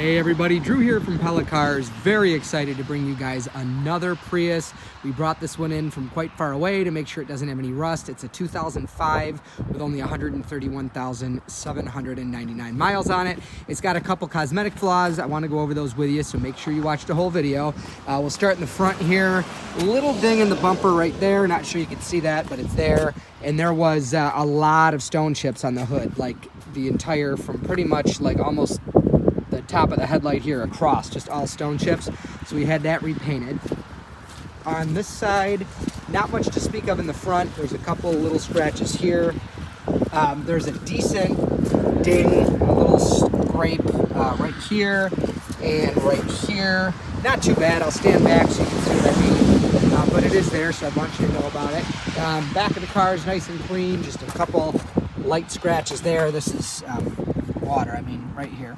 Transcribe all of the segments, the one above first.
Hey everybody, Drew here from Pella Cars. Very excited to bring you guys another Prius. We brought this one in from quite far away to make sure it doesn't have any rust. It's a 2005 with only 131,799 miles on it. It's got a couple cosmetic flaws. I want to go over those with you, so make sure you watch the whole video. We'll start in the front here. Little ding in the bumper right there. Not sure you can see that, but it's there. And there was a lot of stone chips on the hood, like the entire, from pretty much like almost the top of the headlight here across, just all stone chips. So we had that repainted. On this side, not much to speak of in the front. There's a couple little scratches here. There's a decent ding, a little scrape right here and right here. Not too bad. I'll stand back so you can see what I mean. But it is there, so I want you to know about it. Back of the car is nice and clean. Just a couple light scratches there. This is water, I mean, right here.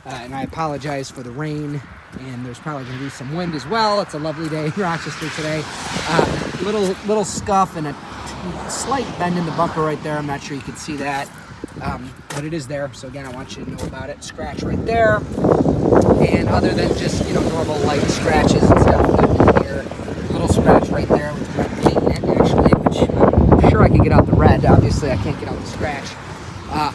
And I apologize for the rain, and there's probably going to be some wind as well. It's a lovely day in Rochester today. Little scuff and a slight bend in the bumper right there. I'm not sure you can see that, but it is there. So again, I want you to know about it. Scratch right there, and other than just, you know, normal light scratches and stuff, nothing here. Little scratch right there with red paint in it, actually, which I'm sure I can get out the red. Obviously, I can't get out the scratch.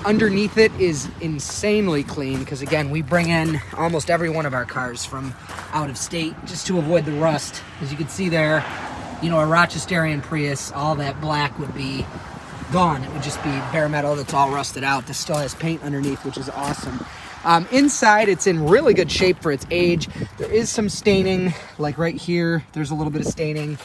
Underneath it is insanely clean because, again, we bring in almost every one of our cars from out of state just to avoid the rust. As you can see there, you know, a Rochesterian Prius, all that black would be gone. It would just be bare metal that's all rusted out. This still has paint underneath, which is awesome. Inside, it's in really good shape for its age. There is some staining, like right here. There's a little bit of staining,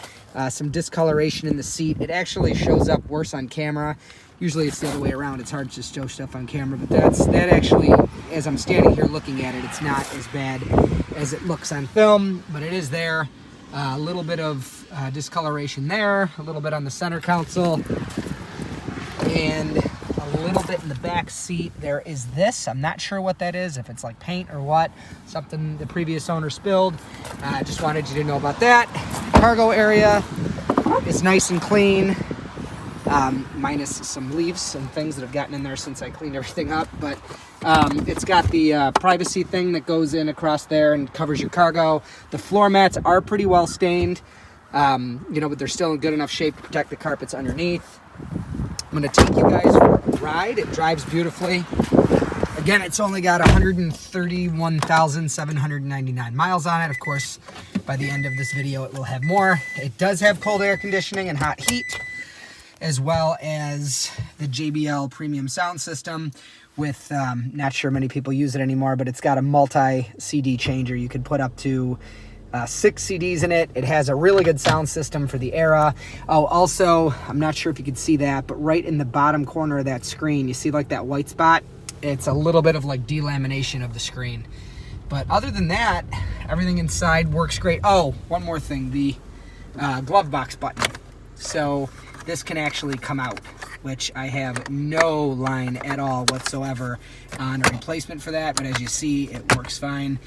some discoloration in the seat. It actually shows up worse on camera. Usually it's the other way around. It's hard to just show stuff on camera, but that actually, as I'm standing here looking at it, it's not as bad as it looks on film, but it is there. A little bit of discoloration there, a little bit on the center console, and a little bit in the back seat. There is this. I'm not sure what that is, if it's like paint or what, something the previous owner spilled. I just wanted you to know about that. Cargo area is nice and clean. Minus some leaves and things that have gotten in there since I cleaned everything up, but it's got the privacy thing that goes in across there and covers your cargo. The floor mats are pretty well stained, you know, but they're still in good enough shape to protect the carpets underneath. I'm going to take you guys for a ride. It drives beautifully. Again, it's only got 131,799 miles on it. Of course, by the end of this video, it will have more. It does have cold air conditioning and hot heat, as well as the JBL premium sound system with, not sure many people use it anymore, but it's got a multi-CD changer. You could put up to 6 CDs in it. It has a really good sound system for the era. Oh, also, I'm not sure if you could see that, but right in the bottom corner of that screen, you see like that white spot? It's a little bit of like delamination of the screen. But other than that, everything inside works great. Oh, one more thing, the glove box button. So this can actually come out, which I have no line at all whatsoever on a replacement for that, but as you see, it works fine.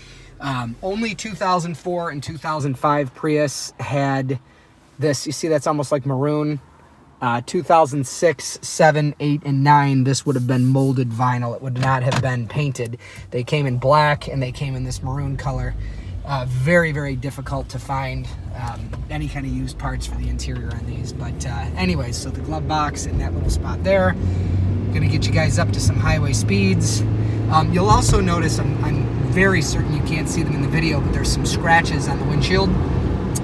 Only 2004 and 2005 Prius had this. You see, that's almost like maroon. 2006, 7, 8, and 9, this would have been molded vinyl. It would not have been painted. They came in black and they came in this maroon color. Very, very difficult to find any kind of used parts for the interior on these. But anyways, so the glove box in that little spot there. Gonna get you guys up to some highway speeds. You'll also notice, I'm very certain you can't see them in the video, but there's some scratches on the windshield.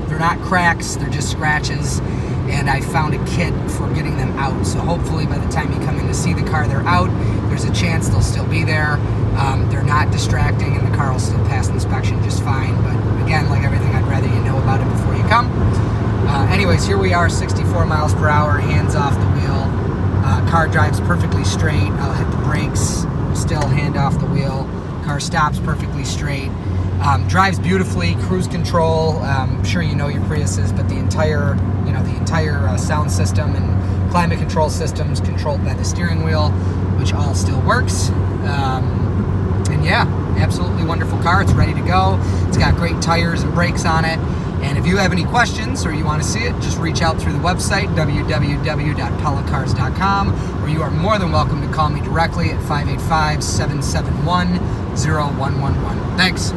They're not cracks, they're just scratches. And I found a kit for getting them out. So hopefully by the time you come in to see the car, they're out. There's a chance they'll still be there. They're not distracting, and the car will still pass inspection just fine. But again, like everything, I'd rather you know about it before you come. Anyways, here we are, 64 miles per hour, hands off the wheel. Car drives perfectly straight. I'll hit the brakes, still hand off the wheel. Car stops perfectly straight. Drives beautifully, cruise control. I'm sure you know your Priuses, but the entire sound system and climate control systems controlled by the steering wheel, which all still works. And yeah, absolutely wonderful car. It's ready to go. It's got great tires and brakes on it. And if you have any questions or you want to see it, just reach out through the website, www.pellacars.com, or you are more than welcome to call me directly at 585-771 0111. Thanks.